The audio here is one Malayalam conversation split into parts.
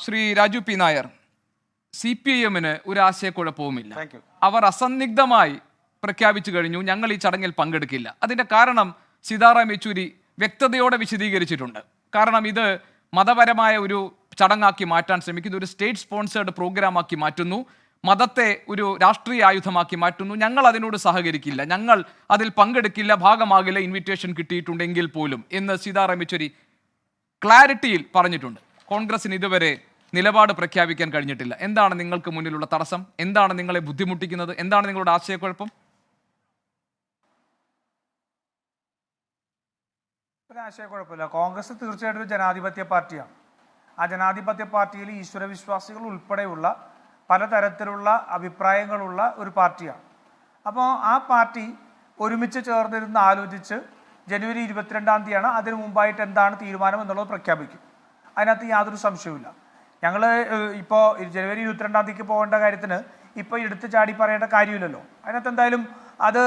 ശ്രീ രാജു പി നായർ, CPIM-ന് ഒരു ആശയക്കുഴപ്പവുമില്ല. അവർ അസന്നിഗ്ധമായി പ്രഖ്യാപിച്ചു കഴിഞ്ഞു, ഞങ്ങൾ ഈ ചടങ്ങിൽ പങ്കെടുക്കില്ല. അതിന്റെ കാരണം സീതാറാം യെച്ചൂരി വ്യക്തതയോടെ വിശദീകരിച്ചിട്ടുണ്ട്. കാരണം ഇത് മതപരമായ ഒരു ചടങ്ങാക്കി മാറ്റാൻ ശ്രമിക്കുന്നു, ഒരു സ്റ്റേറ്റ് സ്പോൺസേർഡ് പ്രോഗ്രാമാക്കി മാറ്റുന്നു, മതത്തെ ഒരു രാഷ്ട്രീയ ആയുധമാക്കി മാറ്റുന്നു. ഞങ്ങൾ അതിനോട് സഹകരിക്കില്ല, ഞങ്ങൾ അതിൽ പങ്കെടുക്കില്ല, ഭാഗമാകില്ല, ഇൻവിറ്റേഷൻ കിട്ടിയിട്ടുണ്ടെങ്കിൽ പോലും എന്ന് സീതാറാം യെച്ചൂരി ക്ലാരിറ്റിയിൽ പറഞ്ഞിട്ടുണ്ട്. കോൺഗ്രസിന് ഇതുവരെ നിലപാട് പ്രഖ്യാപിക്കാൻ കഴിഞ്ഞിട്ടില്ല. എന്താണ് നിങ്ങൾക്ക് മുന്നിലുള്ള തടസ്സം? എന്താണ് നിങ്ങളെ ബുദ്ധിമുട്ടിക്കുന്നത്? എന്താണ് നിങ്ങളുടെ ആശയക്കുഴപ്പം? ഒരു ആശയക്കുഴപ്പമില്ല. കോൺഗ്രസ് തീർച്ചയായിട്ടും ഒരു ജനാധിപത്യ പാർട്ടിയാണ്. ആ ജനാധിപത്യ പാർട്ടിയിൽ ഈശ്വരവിശ്വാസികൾ ഉൾപ്പെടെയുള്ള പലതരത്തിലുള്ള അഭിപ്രായങ്ങളുള്ള ഒരു പാർട്ടിയാണ്. അപ്പോൾ ആ പാർട്ടി ഒരുമിച്ച് ചേർന്നിരുന്ന് ആലോചിച്ച് ജനുവരി 22-ാം തീയതിയാണ് അതിനു മുമ്പായിട്ട് എന്താണ് തീരുമാനം എന്നുള്ളത് പ്രഖ്യാപിക്കും. അതിനകത്ത് യാതൊരു സംശയവുമില്ല. ഞങ്ങൾ ഇപ്പോൾ ജനുവരി 22-ാം തീയതിക്ക് പോകേണ്ട കാര്യത്തിന് ഇപ്പോൾ എടുത്ത് ചാടി പറയേണ്ട കാര്യമില്ലല്ലോ. അതിനകത്ത് എന്തായാലും അത്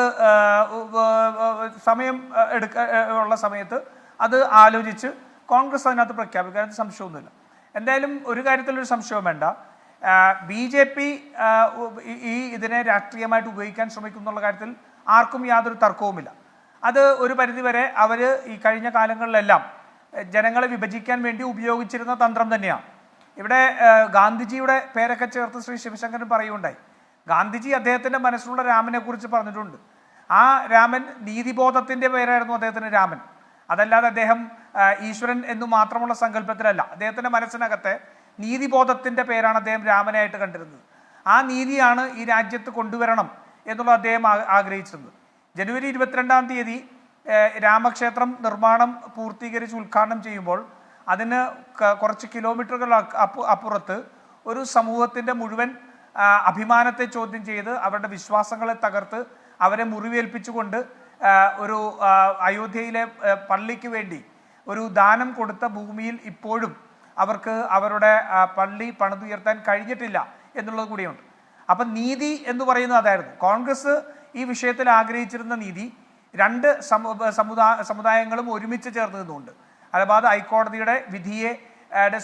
സമയം ഉള്ള സമയത്ത് അത് ആലോചിച്ച് കോൺഗ്രസ് അതിനകത്ത് പ്രഖ്യാപിക്കാൻ സംശയമൊന്നുമില്ല. എന്തായാലും ഒരു കാര്യത്തിലൊരു സംശയവും വേണ്ട. BJP ഇതിനെ രാഷ്ട്രീയമായിട്ട് ഉപയോഗിക്കാൻ ശ്രമിക്കുന്നുള്ള കാര്യത്തിൽ ആർക്കും യാതൊരു തർക്കവുമില്ല. അത് ഒരു പരിധിവരെ അവർ ഈ കഴിഞ്ഞ കാലങ്ങളിലെല്ലാം ജനങ്ങളെ വിഭജിക്കാൻ വേണ്ടി ഉപയോഗിച്ചിരുന്ന തന്ത്രം തന്നെയാണ്. ഇവിടെ ഗാന്ധിജിയുടെ പേരൊക്കെ ചേർത്ത് ശ്രീ ശിവശങ്കരൻ പറയുകയുണ്ടായി. ഗാന്ധിജി അദ്ദേഹത്തിൻ്റെ മനസ്സിലുള്ള രാമനെ കുറിച്ച് പറഞ്ഞിട്ടുണ്ട്. ആ രാമൻ നീതിബോധത്തിൻ്റെ പേരായിരുന്നു അദ്ദേഹത്തിന് രാമൻ. അതല്ലാതെ അദ്ദേഹം ഈശ്വരൻ എന്നു മാത്രമുള്ള സങ്കല്പത്തിലല്ല. അദ്ദേഹത്തിൻ്റെ മനസ്സിനകത്തെ നീതിബോധത്തിൻ്റെ പേരാണ് അദ്ദേഹം രാമനായിട്ട് കണ്ടിരുന്നത്. ആ നീതിയാണ് ഈ രാജ്യത്ത് കൊണ്ടുവരണം എന്നുള്ളത് അദ്ദേഹം ആഗ്രഹിച്ചിരുന്നത്. ജനുവരി 22-ാം തീയതി രാമക്ഷേത്രം നിർമ്മാണം പൂർത്തീകരിച്ച് ഉദ്ഘാടനം ചെയ്യുമ്പോൾ അതിന് കുറച്ച് കിലോമീറ്ററുകൾ അപ്പുറത്ത് ഒരു സമൂഹത്തിൻ്റെ മുഴുവൻ അഭിമാനത്തെ ചോദ്യം ചെയ്ത് അവരുടെ വിശ്വാസങ്ങളെ തകർത്ത് അവരെ മുറിവേൽപ്പിച്ചുകൊണ്ട് ഒരു അയോധ്യയിലെ പള്ളിക്ക് വേണ്ടി ഒരു ദാനം കൊടുത്ത ഭൂമിയിൽ ഇപ്പോഴും അവർക്ക് അവരുടെ പള്ളി പണിതുയർത്താൻ കഴിഞ്ഞിട്ടില്ല എന്നുള്ളത് കൂടിയുണ്ട്. അപ്പം നീതി എന്ന് പറയുന്നത് അതായിരുന്നു. കോൺഗ്രസ് ഈ വിഷയത്തിൽ ആഗ്രഹിച്ചിരുന്ന നീതി രണ്ട് സമുദായങ്ങളും ഒരുമിച്ച് ചേർന്ന് നിന്നുകൊണ്ട് അലഹാബാദ് ഹൈക്കോടതിയുടെ വിധിയെ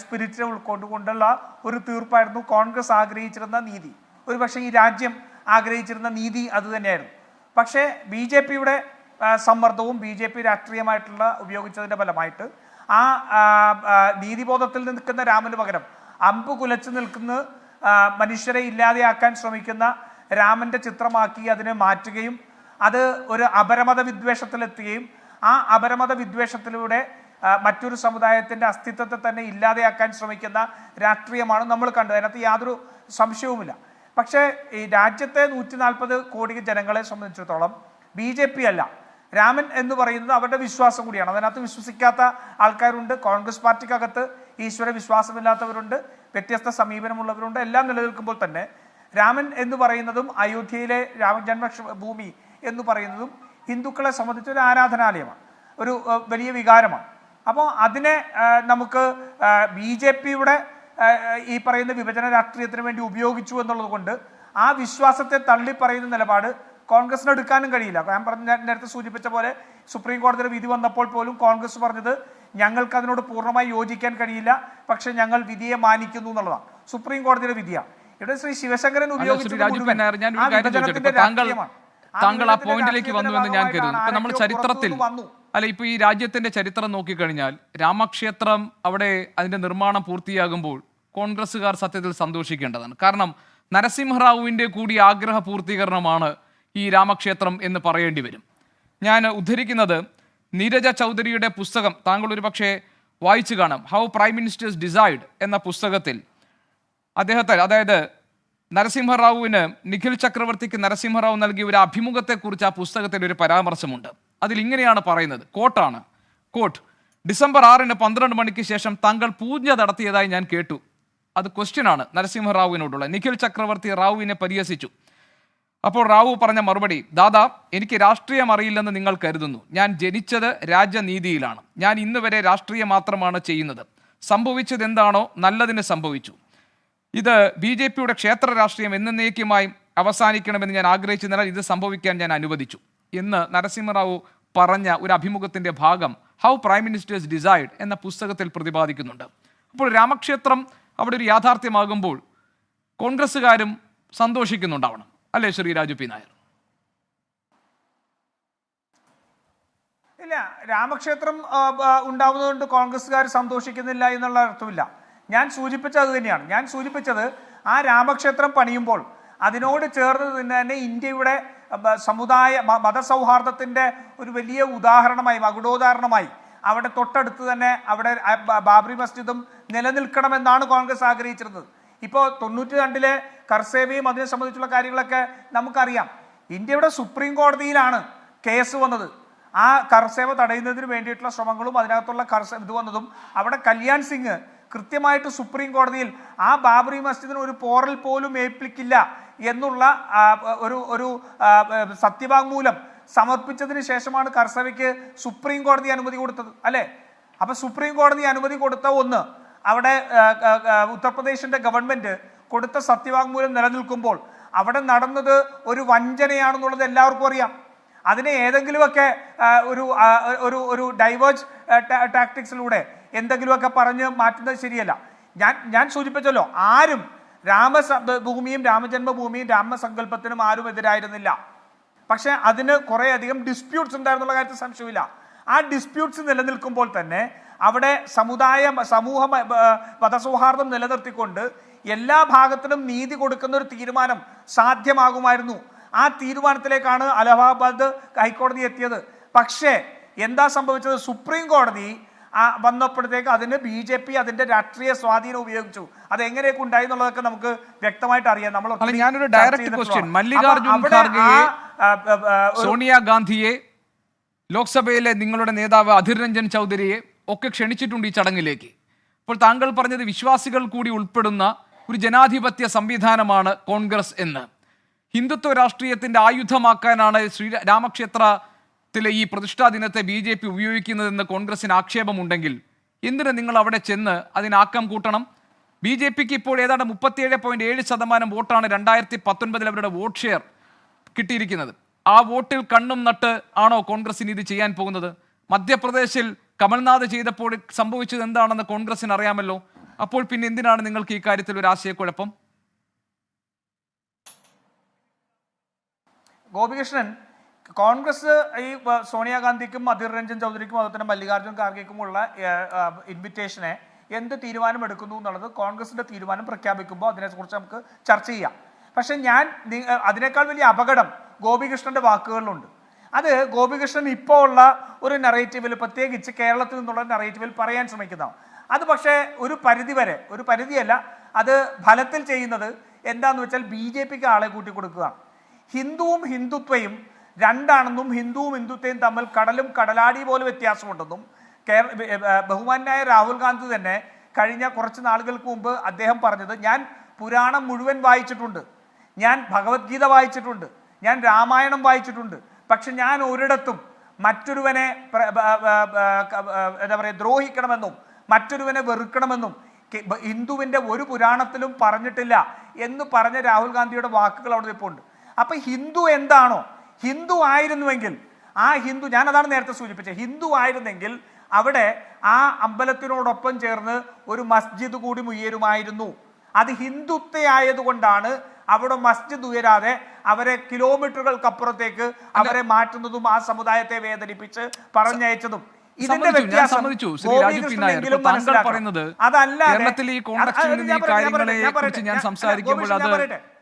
സ്പിരിറ്റിനെ ഉൾക്കൊണ്ടുകൊണ്ടുള്ള ഒരു തീർപ്പായിരുന്നു കോൺഗ്രസ് ആഗ്രഹിച്ചിരുന്ന നീതി. ഒരുപക്ഷെ ഈ രാജ്യം ആഗ്രഹിച്ചിരുന്ന നീതി അതുതന്നെയായിരുന്നു. പക്ഷേ BJP-യുടെ സമ്മർദ്ദവും BJP രാഷ്ട്രീയമായിട്ടുള്ള ഉപയോഗിച്ചതിൻ്റെ ഫലമായിട്ട് ആ നീതിബോധത്തിൽ നിൽക്കുന്ന രാമന് പകരം അമ്പ് കുലച്ചു നിൽക്കുന്ന മനുഷ്യരെ ഇല്ലാതെയാക്കാൻ ശ്രമിക്കുന്ന രാമൻ്റെ ചിത്രമാക്കി അതിനെ മാറ്റുകയും അത് ഒരു അപരമത വിദ്വേഷത്തിലെത്തുകയും ആ അപരമത വിദ്വേഷത്തിലൂടെ മറ്റൊരു സമുദായത്തിൻ്റെ അസ്തിത്വത്തെ തന്നെ ഇല്ലാതെയാക്കാൻ ശ്രമിക്കുന്ന രാഷ്ട്രീയമാണ് നമ്മൾ കണ്ടത്. അതിനകത്ത് യാതൊരു സംശയവുമില്ല. പക്ഷേ ഈ രാജ്യത്തെ 140 കോടി ജനങ്ങളെ സംബന്ധിച്ചിടത്തോളം BJP അല്ല, രാമൻ എന്ന് പറയുന്നത് അവരുടെ വിശ്വാസം കൂടിയാണ്. അതിനകത്ത് വിശ്വസിക്കാത്ത ആൾക്കാരുണ്ട്. കോൺഗ്രസ് പാർട്ടിക്കകത്ത് ഈശ്വര വിശ്വാസമില്ലാത്തവരുണ്ട്, വ്യത്യസ്ത സമീപനമുള്ളവരുണ്ട്. എല്ലാം നിലനിൽക്കുമ്പോൾ തന്നെ രാമൻ എന്ന് പറയുന്നതും അയോധ്യയിലെ രാമജന്മഭൂമി എന്ന് പറയുന്നതും ഹിന്ദുക്കളെ സംബന്ധിച്ച് ഒരു ആരാധനാലയമാണ്, ഒരു വലിയ വികാരമാണ്. അപ്പോൾ അതിനെ നമുക്ക് BJP-യുടെ ഈ പറയുന്ന വിഭജന രാഷ്ട്രീയത്തിന് വേണ്ടി ഉപയോഗിച്ചു എന്നുള്ളത് കൊണ്ട് ആ വിശ്വാസത്തെ തള്ളിപ്പറയുന്ന നിലപാട് കോൺഗ്രസിന് എടുക്കാനും കഴിയില്ല. ഞാൻ നേരത്തെ സൂചിപ്പിച്ച പോലെ സുപ്രീം കോടതിയുടെ വിധി വന്നപ്പോൾ പോലും കോൺഗ്രസ് പറഞ്ഞത് ഞങ്ങൾക്ക് അതിനോട് പൂർണ്ണമായി യോജിക്കാൻ കഴിയില്ല, പക്ഷെ ഞങ്ങൾ വിധിയെ മാനിക്കുന്നു എന്നുള്ളതാണ്. സുപ്രീം കോടതിയുടെ വിധിയാണ്. ഇവിടെ ശ്രീ ശിവശങ്കരൻ താങ്കൾ ആ പോയിന്റിലേക്ക് വന്നുവെന്ന് ഞാൻ കരുതുന്നു. ഇപ്പൊ നമ്മൾ ചരിത്രത്തിൽ ഇപ്പൊ ഈ രാജ്യത്തിന്റെ ചരിത്രം നോക്കിക്കഴിഞ്ഞാൽ രാമക്ഷേത്രം അവിടെ അതിന്റെ നിർമ്മാണം പൂർത്തിയാകുമ്പോൾ കോൺഗ്രസ്സുകാർ സത്യത്തിൽ സന്തോഷിക്കേണ്ടതാണ്. കാരണം നരസിംഹറാവുവിന്റെ കൂടി ആഗ്രഹ പൂർത്തീകരണമാണ് ഈ രാമക്ഷേത്രം എന്ന് പറയേണ്ടി വരും. ഞാൻ ഉദ്ധരിക്കുന്നത് നീരജ ചൗധരിയുടെ പുസ്തകം താങ്കൾ ഒരു പക്ഷേ വായിച്ചു കാണാം. ഹൗ പ്രൈം മിനിസ്റ്റേഴ്സ് ഡിസൈഡ് എന്ന പുസ്തകത്തിൽ അദ്ദേഹത്തെ, അതായത് നരസിംഹറാവുവിന് നിഖിൽ ചക്രവർത്തിക്ക് നരസിംഹറാവു നൽകിയ ഒരു അഭിമുഖത്തെക്കുറിച്ച് ആ പുസ്തകത്തിൽ ഒരു പരാമർശമുണ്ട്. അതിൽ ഇങ്ങനെയാണ് പറയുന്നത്, കോട്ടാണ്, കോട്ട്, ഡിസംബർ 6-ന് 12 മണിക്ക് ശേഷം താങ്കൾ പൂജ നടത്തിയതായി ഞാൻ കേട്ടു. അത് ക്വസ്റ്റ്യനാണ് നരസിംഹറാവുവിനോടുള്ള. നിഖിൽ ചക്രവർത്തി റാവുവിനെ പരിഹസിച്ചു. അപ്പോൾ റാവു പറഞ്ഞ മറുപടി, ദാദാ, എനിക്ക് രാഷ്ട്രീയം അറിയില്ലെന്ന് നിങ്ങൾ കരുതുന്നു. ഞാൻ ജനിച്ചത് രാജനീതിയിലാണ്. ഞാൻ ഇന്ന് വരെ രാഷ്ട്രീയം മാത്രമാണ് ചെയ്യുന്നത്. സംഭവിച്ചത് എന്താണോ നല്ലതിന് സംഭവിച്ചു. ഇത് BJP-യുടെ ക്ഷേത്ര രാഷ്ട്രീയം എന്നേക്കുമായി അവസാനിക്കണമെന്ന് ഞാൻ ആഗ്രഹിച്ചതിനാൽ ഇത് സംഭവിക്കാൻ ഞാൻ അനുവദിച്ചു എന്ന് നരസിംഹറാവു പറഞ്ഞ ഒരു അഭിമുഖത്തിൻ്റെ ഭാഗം ഹൗ പ്രൈം മിനിസ്റ്റേഴ്സ് ഡിസൈഡ് എന്ന പുസ്തകത്തിൽ പ്രതിപാദിക്കുന്നുണ്ട്. അപ്പോൾ രാമക്ഷേത്രം അവിടെ ഒരു യാഥാർത്ഥ്യമാകുമ്പോൾ കോൺഗ്രസ്സുകാരും സന്തോഷിക്കുന്നുണ്ടാവണം, അല്ലേ ശ്രീ രാജു പി നായർ? ഇല്ല, രാമക്ഷേത്രം ഉണ്ടാവുന്നതുകൊണ്ട് കോൺഗ്രസ്സുകാർ സന്തോഷിക്കുന്നില്ല എന്നുള്ള അർത്ഥമില്ല. ഞാൻ സൂചിപ്പിച്ചത് അത് തന്നെയാണ്. ഞാൻ സൂചിപ്പിച്ചത് ആ രാമക്ഷേത്രം പണിയുമ്പോൾ അതിനോട് ചേർന്ന് തന്നെ ഇന്ത്യയുടെ സമുദായ മതസൗഹാർദ്ദത്തിൻ്റെ ഒരു വലിയ ഉദാഹരണമായി, മകുടോദാഹരണമായി അവിടെ തൊട്ടടുത്ത് തന്നെ അവിടെ ബാബറി മസ്ജിദും നിലനിൽക്കണമെന്നാണ് കോൺഗ്രസ് ആഗ്രഹിച്ചിരുന്നത്. ഇപ്പോൾ 92 കർസേവയും അതിനെ സംബന്ധിച്ചുള്ള കാര്യങ്ങളൊക്കെ നമുക്കറിയാം. ഇന്ത്യയുടെ സുപ്രീം കോടതിയിലാണ് കേസ് വന്നത്. ആ കർസേവ തടയുന്നതിന് വേണ്ടിയിട്ടുള്ള ശ്രമങ്ങളും അതിനകത്തുള്ള ഇത് വന്നതും അവിടെ കല്യാൺ സിംഗ് കൃത്യമായിട്ട് സുപ്രീം കോടതിയിൽ ആ ബാബറി മസ്ജിദിന് ഒരു പോറൽ പോലും ഏൽപ്പിക്കില്ല എന്നുള്ള ഒരു സത്യവാങ്മൂലം സമർപ്പിച്ചതിന് ശേഷമാണ് കർസേവയ്ക്ക് സുപ്രീം കോടതി അനുമതി കൊടുത്തത്, അല്ലേ? അപ്പൊ സുപ്രീം കോടതി അനുമതി കൊടുത്ത ഒന്ന് അവിടെ ഉത്തർപ്രദേശിന്റെ ഗവൺമെന്റ് കൊടുത്ത സത്യവാങ്മൂലം നിലനിൽക്കുമ്പോൾ അവിടെ നടന്നത് ഒരു വഞ്ചനയാണെന്നുള്ളത് എല്ലാവർക്കും അറിയാം. അതിനെ ഏതെങ്കിലുമൊക്കെ ഒരു ഡൈവേർജ് ടാക്ടിക്സിലൂടെ എന്തെങ്കിലുമൊക്കെ പറഞ്ഞ് മാറ്റുന്നത് ശരിയല്ല. ഞാൻ സൂചിപ്പിച്ചല്ലോ, ആരും രാമഭൂമിയും രാമജന്മഭൂമിയും രാമസങ്കല്പത്തിനും ആരും എതിരായിരുന്നില്ല. പക്ഷെ അതിന് കുറേയധികം ഡിസ്പ്യൂട്ട്സ് ഉണ്ടായിരുന്നുള്ള കാര്യത്തിൽ സംശയമില്ല. ആ ഡിസ്പ്യൂട്ട്സ് നിലനിൽക്കുമ്പോൾ തന്നെ അവിടെ സമൂഹ മതസൗഹാർദ്ദം നിലനിർത്തിക്കൊണ്ട് എല്ലാ ഭാഗത്തിനും നീതി കൊടുക്കുന്ന ഒരു തീരുമാനം സാധ്യമാകുമായിരുന്നു. ആ തീരുമാനത്തിലേക്കാണ് അലഹാബാദ് ഹൈക്കോടതി എത്തിയത്. പക്ഷേ എന്താ സംഭവിച്ചത്? സുപ്രീം കോടതി വന്നപ്പോഴത്തേക്ക് അതിന് BJP അതിന്റെ രാഷ്ട്രീയ സ്വാധീനം ഉപയോഗിച്ചു. അത് എങ്ങനെയൊക്കെ ഉണ്ടായി എന്നുള്ളതൊക്കെ നമുക്ക് വ്യക്തമായിട്ട് അറിയാം. ഞാനൊരു ഡയറക്റ്റ് ക്വസ്റ്റ്യൻ, മല്ലികാർജുൻ ഖാർഗെയെ, സോണിയാഗാന്ധിയെ, ലോക്സഭയിലെ നിങ്ങളുടെ നേതാവ് അധിർ രഞ്ജൻ ചൗധരിയെ ഒക്കെ ക്ഷണിച്ചിട്ടുണ്ട് ഈ ചടങ്ങിലേക്ക്. അപ്പോൾ താങ്കൾ പറഞ്ഞത് വിശ്വാസികൾ കൂടി ഉൾപ്പെടുന്ന ഒരു ജനാധിപത്യ സംവിധാനമാണ് കോൺഗ്രസ് എന്ന്. ഹിന്ദുത്വ രാഷ്ട്രീയത്തിന്റെ ആയുധമാക്കാനാണ് രാമക്ഷേത്രത്തിലെ ഈ പ്രതിഷ്ഠാ ദിനത്തെ BJP ഉപയോഗിക്കുന്നതെന്ന് കോൺഗ്രസിന് ആക്ഷേപമുണ്ടെങ്കിൽ എന്തിന് നിങ്ങൾ അവിടെ ചെന്ന് അതിനാക്കം കൂട്ടണം? BJPക്ക് ഇപ്പോൾ ഏതാണ്ട് 37.7% വോട്ടാണ് 2019 അവരുടെ വോട്ട് ഷെയർ കിട്ടിയിരിക്കുന്നത്. ആ വോട്ടിൽ കണ്ണും നട്ട് ആണോ കോൺഗ്രസിന് ഇത് ചെയ്യാൻ പോകുന്നത്? മധ്യപ്രദേശിൽ കമൽനാഥ് ചെയ്തപ്പോൾ സംഭവിച്ചത് എന്താണെന്ന് കോൺഗ്രസിന് അറിയാമല്ലോ. അപ്പോൾ പിന്നെ എന്തിനാണ് നിങ്ങൾക്ക് ഈ കാര്യത്തിൽ ഒരു ആശയക്കുഴപ്പം? ഗോപികൃഷ്ണൻ, കോൺഗ്രസ് ഈ സോണിയാഗാന്ധിക്കും അധിർ രഞ്ജൻ ചൗധരിക്കും അതുപോലെ തന്നെ മല്ലികാർജുൻ ഖാർഗെക്കുമുള്ള ഇൻവിറ്റേഷനെ എന്ത് തീരുമാനം എടുക്കുന്നു എന്നുള്ളത് കോൺഗ്രസിന്റെ തീരുമാനം പ്രഖ്യാപിക്കുമ്പോൾ അതിനെക്കുറിച്ച് നമുക്ക് ചർച്ച ചെയ്യാം. പക്ഷെ അതിനേക്കാൾ വലിയ അപകടം ഗോപികൃഷ്ണന്റെ വാക്കുകളിലുണ്ട്. അത് ഗോപികൃഷ്ണൻ ഇപ്പോൾ ഉള്ള ഒരു നറേറ്റീവിൽ, പ്രത്യേകിച്ച് കേരളത്തിൽ നിന്നുള്ള നറേറ്റീവിൽ പറയാൻ ശ്രമിക്കുന്നതാണ്. അത് പക്ഷേ ഒരു പരിധിയല്ല, അത് ഫലത്തിൽ ചെയ്യുന്നത് എന്താണെന്ന് വെച്ചാൽ BJPക്ക് ആളെ കൂട്ടി കൊടുക്കുകയാണ്. ഹിന്ദുവും ഹിന്ദുത്വയും രണ്ടാണെന്നും ഹിന്ദുവും ഹിന്ദുത്വയും തമ്മിൽ കടലും കടലാടി പോലെ വ്യത്യാസമുണ്ടെന്നും ബഹുമാന്യായ രാഹുൽ ഗാന്ധി തന്നെ കഴിഞ്ഞ കുറച്ച് നാളുകൾക്ക് മുമ്പ് അദ്ദേഹം പറഞ്ഞത്, ഞാൻ പുരാണം മുഴുവൻ വായിച്ചിട്ടുണ്ട്, ഞാൻ ഭഗവത്ഗീത വായിച്ചിട്ടുണ്ട്, ഞാൻ രാമായണം വായിച്ചിട്ടുണ്ട്, പക്ഷെ ഞാൻ ഒരിടത്തും മറ്റൊരുവനെ എന്താ പറയുക ദ്രോഹിക്കണമെന്നും മറ്റൊരുവനെ വെറുക്കണമെന്നും ഹിന്ദുവിൻ്റെ ഒരു പുരാണത്തിലും പറഞ്ഞിട്ടില്ല എന്ന് പറഞ്ഞ രാഹുൽ ഗാന്ധിയുടെ വാക്കുകൾ അവിടെ ഇപ്പോൾ ഉണ്ട്. അപ്പൊ ഹിന്ദു എന്താണോ, ഹിന്ദു ആയിരുന്നുവെങ്കിൽ ആ ഹിന്ദു, ഞാൻ അതാണ് നേരത്തെ സൂചിപ്പിച്ചത്, ഹിന്ദു ആയിരുന്നെങ്കിൽ അവിടെ ആ അമ്പലത്തിനോടൊപ്പം ചേർന്ന് ഒരു മസ്ജിദ് കൂടി ഉയരുമായിരുന്നു. അത് ഹിന്ദുത്വയായതുകൊണ്ടാണ് അവിടെ മസ്ജിദ് ഉയരാതെ അവരെ കിലോമീറ്ററുകൾക്കപ്പുറത്തേക്ക് അവരെ മാറ്റുന്നതും ആ സമുദായത്തെ വേദനിപ്പിച്ച് പറഞ്ഞയച്ചതും. ഇതിന്റെ വ്യത്യാസം ഞാൻ സംസാരിക്കുമ്പോൾ അത്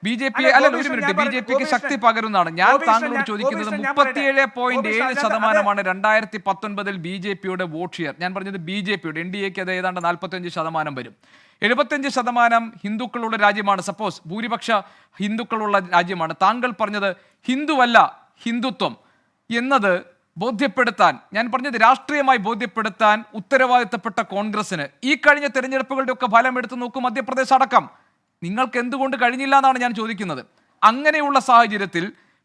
ബിജെപിക്ക് ശക്തി പകരുന്നതാണ്. ഞാൻ താങ്കളോട് ചോദിക്കുന്നത് 37.7% 2019 BJPയുടെ വോട്ട് ഷെയർ. ഞാൻ പറഞ്ഞത് BJPയുടെ, NDAക്ക് അത് ഏതാണ്ട് 45% വരും. 75% ഹിന്ദുക്കളുള്ള രാജ്യമാണ്. സപ്പോസ് ഭൂരിപക്ഷ ഹിന്ദുക്കളുള്ള രാജ്യമാണ്. താങ്കൾ പറഞ്ഞത് ഹിന്ദുവല്ല ഹിന്ദുത്വം എന്നത് ബോധ്യപ്പെടുത്താൻ, ഞാൻ പറഞ്ഞത് രാഷ്ട്രീയമായി ബോധ്യപ്പെടുത്താൻ ഉത്തരവാദിത്തപ്പെട്ട കോൺഗ്രസിന് ഈ കഴിഞ്ഞ തെരഞ്ഞെടുപ്പുകളുടെ ഒക്കെ ഫലം എടുത്ത് നോക്കും, മധ്യപ്രദേശ് അടക്കം, നിങ്ങൾക്ക് എന്തുകൊണ്ട് കഴിഞ്ഞില്ല എന്നാണ് ഞാൻ ചോദിക്കുന്നത്. അങ്ങനെയുള്ള സാഹചര്യത്തിൽ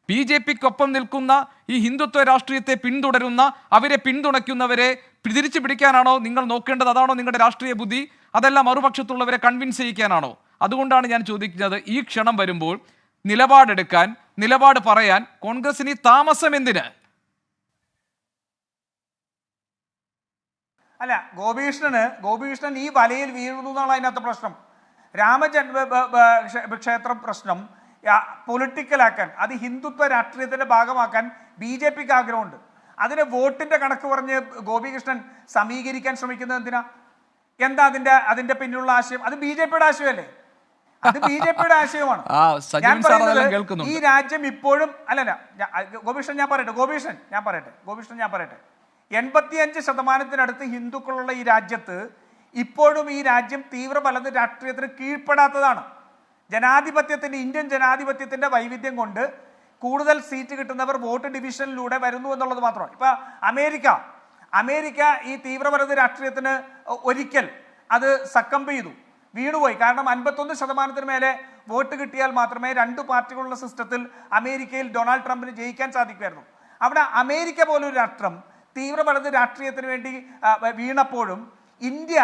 BJPക്കൊപ്പം നിൽക്കുന്ന ഈ ഹിന്ദുത്വ രാഷ്ട്രീയത്തെ പിന്തുടരുന്ന, അവരെ പിന്തുണയ്ക്കുന്നവരെ തിരിച്ചു പിടിക്കാനാണോ നിങ്ങൾ നോക്കേണ്ടത്? അതാണോ നിങ്ങളുടെ രാഷ്ട്രീയ ബുദ്ധി? അതല്ല മറുപക്ഷത്തുള്ളവരെ കൺവിൻസ് ചെയ്യിക്കാനാണോ? അതുകൊണ്ടാണ് ഞാൻ ചോദിക്കുന്നത്, ഈ ക്ഷണം വരുമ്പോൾ നിലപാടെടുക്കാൻ, നിലപാട് പറയാൻ കോൺഗ്രസിന് താമസം എന്തിന്? അല്ല, ഗോപികൃഷ്ണൻ ഈ വലയിൽ വീഴുന്നു എന്നാണ് അതിനകത്ത് പ്രശ്നം. ക്ഷേത്ര പ്രശ്നം പൊളിറ്റിക്കലാക്കാൻ, അത് ഹിന്ദുത്വ രാഷ്ട്രീയത്തിന്റെ ഭാഗമാക്കാൻ BJPക്ക് ആഗ്രഹമുണ്ട്. അതിന് വോട്ടിന്റെ കണക്ക് പറഞ്ഞ് ഗോപികൃഷ്ണൻ സമീകരിക്കാൻ ശ്രമിക്കുന്നത് എന്തിനാ? എന്താ അതിന്റെ പിന്നിലുള്ള ആശയം? അത് BJPയുടെ ആശയമല്ലേ? അത് BJPയുടെ ആശയമാണ്. ഞാൻ പറയുന്നത് ഈ രാജ്യം ഇപ്പോഴും അല്ലല്ല, ഗോപികൃഷ്ണൻ ഞാൻ പറയട്ടെ 85% ഹിന്ദുക്കളുള്ള ഈ രാജ്യത്ത് ഇപ്പോഴും ഈ രാജ്യം തീവ്ര വലത് രാഷ്ട്രീയത്തിന് കീഴ്പ്പെടാത്തതാണ്. ഇന്ത്യൻ ജനാധിപത്യത്തിന്റെ വൈവിധ്യം കൊണ്ട് കൂടുതൽ സീറ്റ് കിട്ടുന്നവർ വോട്ട് ഡിവിഷനിലൂടെ വരുന്നു എന്നുള്ളത് മാത്രമാണ്. ഇപ്പൊ അമേരിക്ക ഈ തീവ്രവലത് രാഷ്ട്രീയത്തിന് ഒരിക്കൽ അത് സക്കംബ് ചെയ്തു, വീണുപോയി. കാരണം 51% മേലെ വോട്ട് കിട്ടിയാൽ മാത്രമേ 2 പാർട്ടികളുള്ള സിസ്റ്റത്തിൽ അമേരിക്കയിൽ ഡൊണാൾഡ് ട്രംപിന് ജയിക്കാൻ സാധിക്കുമായിരുന്നു. അവിടെ അമേരിക്ക പോലൊരു രാഷ്ട്രം തീവ്രവലത് രാഷ്ട്രീയത്തിന് വേണ്ടി വീണപ്പോഴും ഇന്ത്യ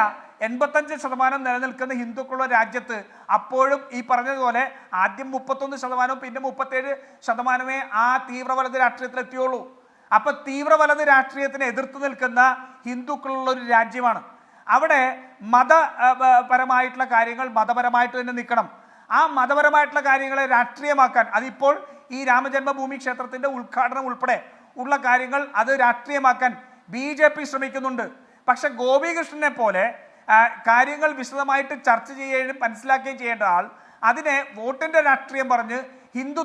85% നിലനിൽക്കുന്ന ഹിന്ദുക്കളുള്ള രാജ്യത്ത് അപ്പോഴും ഈ പറഞ്ഞതുപോലെ ആദ്യം 31% പിന്നെ 37% ആ തീവ്രവലത് രാഷ്ട്രീയത്തിൽ എത്തിയുള്ളൂ. അപ്പൊ തീവ്രവലത് രാഷ്ട്രീയത്തിനെ എതിർത്ത് നിൽക്കുന്ന ഹിന്ദുക്കളുള്ള ഒരു രാജ്യമാണ്. അവിടെ മതപരമായിട്ടുള്ള കാര്യങ്ങൾ മതപരമായിട്ട് തന്നെ നിൽക്കണം. ആ മതപരമായിട്ടുള്ള കാര്യങ്ങളെ രാഷ്ട്രീയമാക്കാൻ, അതിപ്പോൾ ഈ രാമജന്മഭൂമി ക്ഷേത്രത്തിന്റെ ഉദ്ഘാടനം ഉൾപ്പെടെ ഉള്ള കാര്യങ്ങൾ അത് രാഷ്ട്രീയമാക്കാൻ BJP ശ്രമിക്കുന്നുണ്ട്. പക്ഷെ ഗോപികൃഷ്ണനെ പോലെ കാര്യങ്ങൾ വിശദമായിട്ട് ചർച്ച ചെയ്യുകയും മനസ്സിലാക്കുകയും ചെയ്യേണ്ട ആൾ അതിനെ വോട്ടിന്റെ രാഷ്ട്രീയം പറഞ്ഞ്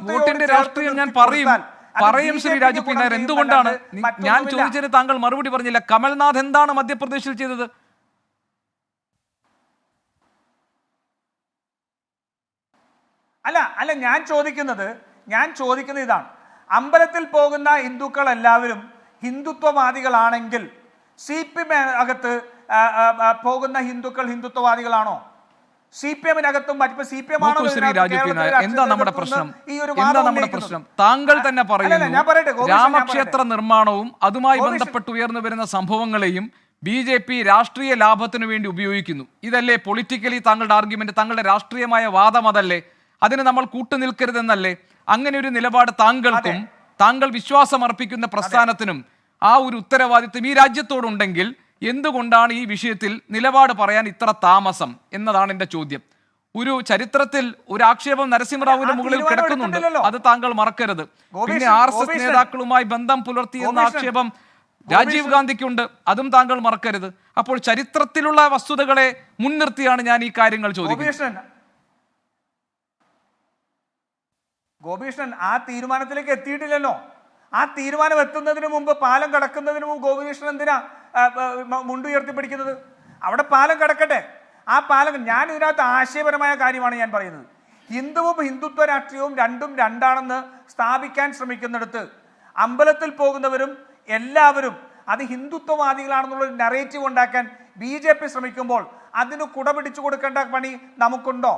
വോട്ടിന്റെ രാഷ്ട്രീയം ഞാൻ പറയും ശ്രീ രാജു പി നായർ. എന്തുകൊണ്ടാണ് ഞാൻ ചോദിച്ചതിന് താങ്കൾ മറുപടി പറഞ്ഞില്ല? കമൽനാഥ് എന്താണ് മധ്യപ്രദേശിൽ ചെയ്തത്? അല്ല ഞാൻ ചോദിക്കുന്നത് ഇതാണ്. അമ്പലത്തിൽ പോകുന്ന ഹിന്ദുക്കൾ എല്ലാവരും ഹിന്ദുത്വവാദികളാണെങ്കിൽ CPM അകത്ത് പോകുന്ന ഹിന്ദുക്കൾ ഹിന്ദുത്വവാദികളാണോ? CPM-നകത്തും എന്താ നമ്മുടെ പ്രശ്നം? താങ്കൾ തന്നെ പറയുന്നു രാമക്ഷേത്ര നിർമ്മാണവും അതുമായി ബന്ധപ്പെട്ട് ഉയർന്നു വരുന്ന സംഭവങ്ങളെയും BJP രാഷ്ട്രീയ ലാഭത്തിനു വേണ്ടി ഉപയോഗിക്കുന്നു. ഇതല്ലേ പൊളിറ്റിക്കലി താങ്കളുടെ ആർഗ്യുമെന്റ്? താങ്കളുടെ രാഷ്ട്രീയമായ വാദം അതല്ലേ? അതിന് നമ്മൾ കൂട്ടുനിൽക്കരുതെന്നല്ലേ? അങ്ങനെ ഒരു നിലപാട് താങ്കൾക്കും താങ്കൾ വിശ്വാസം അർപ്പിക്കുന്ന പ്രസ്ഥാനത്തിനും ആ ഒരു ഉത്തരവാദിത്വം ഈ രാജ്യത്തോടുണ്ടെങ്കിൽ എന്തുകൊണ്ടാണ് ഈ വിഷയത്തിൽ നിലപാട് പറയാൻ ഇത്ര താമസം എന്നതാണ് എന്റെ ചോദ്യം. ഒരു ചരിത്രത്തിൽ ഒരു ആക്ഷേപം നരസിംഹറാവുവിന്റെ മുകളിൽ കിടക്കുന്നുണ്ട്, അത് താങ്കൾ മറക്കരുത്. പിന്നെ RSS നേതാക്കളുമായി ബന്ധം പുലർത്തിയെന്ന ആക്ഷേപം രാജീവ് ഗാന്ധിക്കുണ്ട്, അതും താങ്കൾ മറക്കരുത്. അപ്പോൾ ചരിത്രത്തിലുള്ള വസ്തുതകളെ മുൻനിർത്തിയാണ് ഞാൻ ഈ കാര്യങ്ങൾ ചോദിക്കുന്നത്. ഗോപികൃഷ്ണൻ ആ തീരുമാനത്തിലേക്ക് എത്തിയിട്ടില്ലല്ലോ. ആ തീരുമാനം എത്തുന്നതിന് മുമ്പ്, പാലം കടക്കുന്നതിന് മുമ്പ് ഗോപികൃഷ്ണൻ എന്തിനാ മുണ്ടുയർത്തിപ്പിടിക്കുന്നത്? അവിടെ പാലം കിടക്കട്ടെ. ആ പാലം, ഞാൻ ഇതിനകത്ത് ആശയപരമായ കാര്യമാണ് ഞാൻ പറയുന്നത്. ഹിന്ദുവും ഹിന്ദുത്വ രാഷ്ട്രീയവും രണ്ടാണെന്ന് സ്ഥാപിക്കാൻ ശ്രമിക്കുന്നിടത്ത് അമ്പലത്തിൽ പോകുന്നവരും എല്ലാവരും അത് ഹിന്ദുത്വവാദികളാണെന്നുള്ളൊരു നറേറ്റീവ് ഉണ്ടാക്കാൻ BJP ശ്രമിക്കുമ്പോൾ അതിന് കുട പിടിച്ചു കൊടുക്കേണ്ട പണി നമുക്കുണ്ടോ?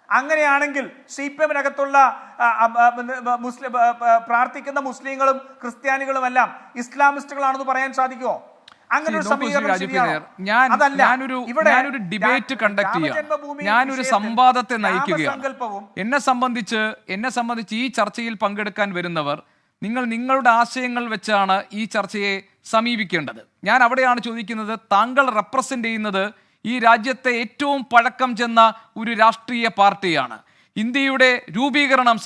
അങ്ങനെയാണെങ്കിൽ CPM-നകത്തുള്ള പ്രാർത്ഥിക്കുന്ന മുസ്ലിങ്ങളും ക്രിസ്ത്യാനികളും എല്ലാം ഇസ്ലാമിസ്റ്റുകളാണെന്ന് പറയാൻ സാധിക്കുമോ? അങ്ങനെ ഒരു ഞാനൊരു ഡിബേറ്റ് കണ്ടക്ട് ചെയ്യാം, ഞാനൊരു സംവാദത്തെ നയിക്കുകയാണ്. എന്നെ സംബന്ധിച്ച് ഈ ചർച്ചയിൽ പങ്കെടുക്കാൻ വരുന്നവർ നിങ്ങളുടെ ആശയങ്ങൾ വെച്ചാണ് ഈ ചർച്ചയെ സമീപിക്കേണ്ടത്. ഞാൻ അവിടെയാണ് ചോദിക്കുന്നത്, താങ്കൾ റെപ്രസെന്റ് ചെയ്യുന്നത് ഈ രാജ്യത്തെ ഏറ്റവും പഴക്കം ചെന്ന ഒരു രാഷ്ട്രീയ പാർട്ടിയാണ്. ഇന്ത്യയുടെ രൂപീകരണം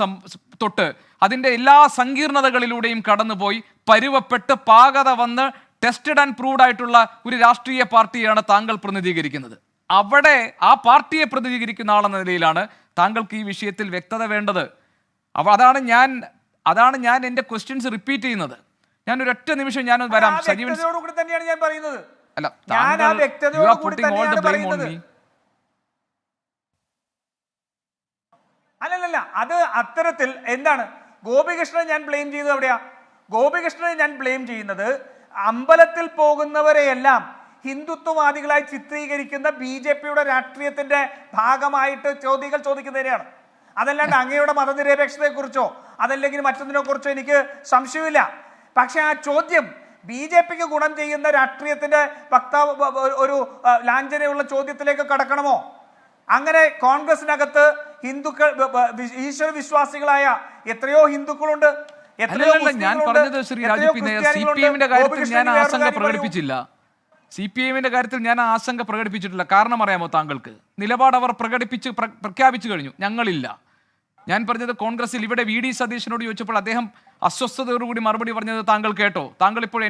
തൊട്ട് അതിൻ്റെ എല്ലാ സങ്കീർണതകളിലൂടെയും കടന്നുപോയി പരുവപ്പെട്ട് പാകത വന്ന് ടെസ്റ്റഡ് ആൻഡ് പ്രൂവ്ഡ് ആയിട്ടുള്ള ഒരു രാഷ്ട്രീയ പാർട്ടിയാണ് താങ്കൾ പ്രതിനിധീകരിക്കുന്നത്. അവിടെ ആ പാർട്ടിയെ പ്രതിനിധീകരിക്കുന്ന ആളെന്ന നിലയിലാണ് താങ്കൾക്ക് ഈ വിഷയത്തിൽ വ്യക്തത വേണ്ടത്. അപ്പോൾ അതാണ് ഞാൻ എൻ്റെ ക്വസ്റ്റ്യൻസ് റിപ്പീറ്റ് ചെയ്യുന്നത്. ഞാൻ ഒരൊറ്റ നിമിഷം ഞാൻ വരാം. തന്നെയാണ് ഞാൻ പറയുന്നത്. അല്ലല്ല, അത് അത്തരത്തിൽ എന്താണ് ഗോപികൃഷ്ണനെ ഞാൻ ബ്ലെയിം ചെയ്തത്? എവിടെയാ ഗോപികൃഷ്ണനെ ഞാൻ ബ്ലെയിം ചെയ്യുന്നത്? അമ്പലത്തിൽ പോകുന്നവരെയെല്ലാം ഹിന്ദുത്വവാദികളായി ചിത്രീകരിക്കുന്ന BJP-യുടെ രാഷ്ട്രീയത്തിന്റെ ഭാഗമായിട്ട് ചോദ്യങ്ങൾ ചോദിക്കുന്നതിനെയാണ്. അതല്ലാണ്ട് അങ്ങയുടെ മതനിരപേക്ഷതയെക്കുറിച്ചോ അതല്ലെങ്കിൽ മറ്റൊന്നിനെ കുറിച്ചോ എനിക്ക് സംശയമില്ല. പക്ഷെ ആ ചോദ്യം BJP-ക്ക് ഗുണം ചെയ്യുന്ന രാഷ്ട്രീയത്തിന്റെ വക്താവ് ഒരു ലാഞ്ചനയുള്ള ചോദ്യത്തിലേക്ക് കടക്കണമോ? അങ്ങനെ കോൺഗ്രസിനകത്ത് ഹിന്ദുക്കൾ, ഈശ്വര വിശ്വാസികളായ എത്രയോ ഹിന്ദുക്കളുണ്ട്. ഞാൻ പറഞ്ഞത് ശ്രീ രാജു, പിന്നെ CPM-ന്റെ കാര്യത്തിൽ ഞാൻ ആശങ്ക പ്രകടിപ്പിച്ചില്ല. CPIMന്റെ കാര്യത്തിൽ ഞാൻ ആശങ്ക പ്രകടിപ്പിച്ചിട്ടില്ല. കാരണം അറിയാമോ താങ്കൾക്ക്? നിലപാട് അവർ പ്രഖ്യാപിച്ചു കഴിഞ്ഞു. ഞങ്ങളില്ല. ഞാൻ പറഞ്ഞത് കോൺഗ്രസിൽ ഇവിടെ VD സതീശനോട് ചോദിച്ചപ്പോൾ അദ്ദേഹം അസ്വസ്ഥതയോടുകൂടി മറുപടി പറഞ്ഞത് താങ്കൾ കേട്ടോ? താങ്കൾ ഇപ്പോൾ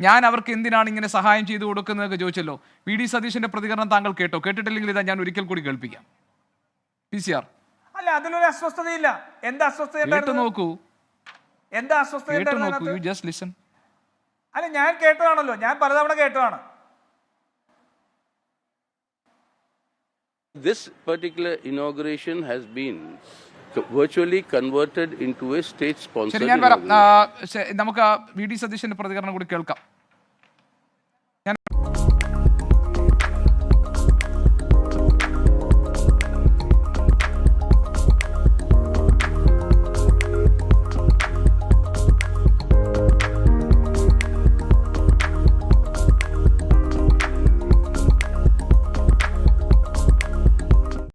ഞാൻ അവർക്ക് എന്തിനാണ് ഇങ്ങനെ സഹായം ചെയ്തു കൊടുക്കുന്നതൊക്കെ ചോദിച്ചല്ലോ. VD സതീശന്റെ പ്രതികരണം താങ്കൾ കേട്ടോ? കേട്ടിട്ടില്ലെങ്കിൽ ഇതാ ഞാൻ ഒരിക്കൽ കൂടി കേൾപ്പിക്കാം. PCR. അല്ല, അതിലൊരു അസ്വസ്ഥതയില്ല. എന്താ അസ്വസ്ഥത? കേട്ടു നോക്കൂ. എന്താ അസ്വസ്ഥത? You just listen. അല്ല, ഞാൻ കേട്ടതാണല്ലോ, ഞാൻ പലതവണ കേട്ടതാണ്. This particular inauguration has been virtually converted into a state-sponsored ശരി, ഞാൻ വരാം. inauguration. നമുക്ക് VD സതീശന്റെ പ്രതികരണം കൂടി കേൾക്കാം.